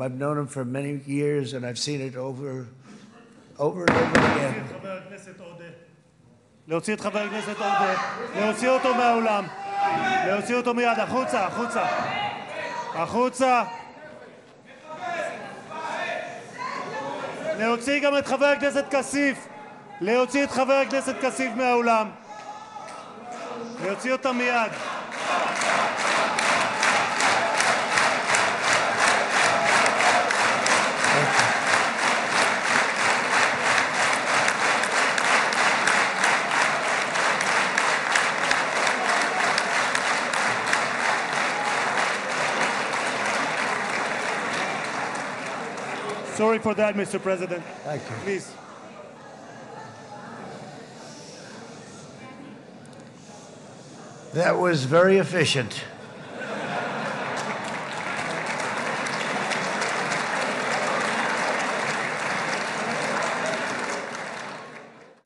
I've known him for many years, and I've seen it over and over again. להוציא את חבר הכנסת עודה, להוציא אותו מהאולם, להוציא אותו מיד, החוצה, החוצה, החוצה. להוציא גם את חבר הכנסת כסיף, להוציא את חבר הכנסת כסיף מהאולם, להוציא אותם מיד. Sorry for that, Mr. President. Thank you. Please. That was very efficient.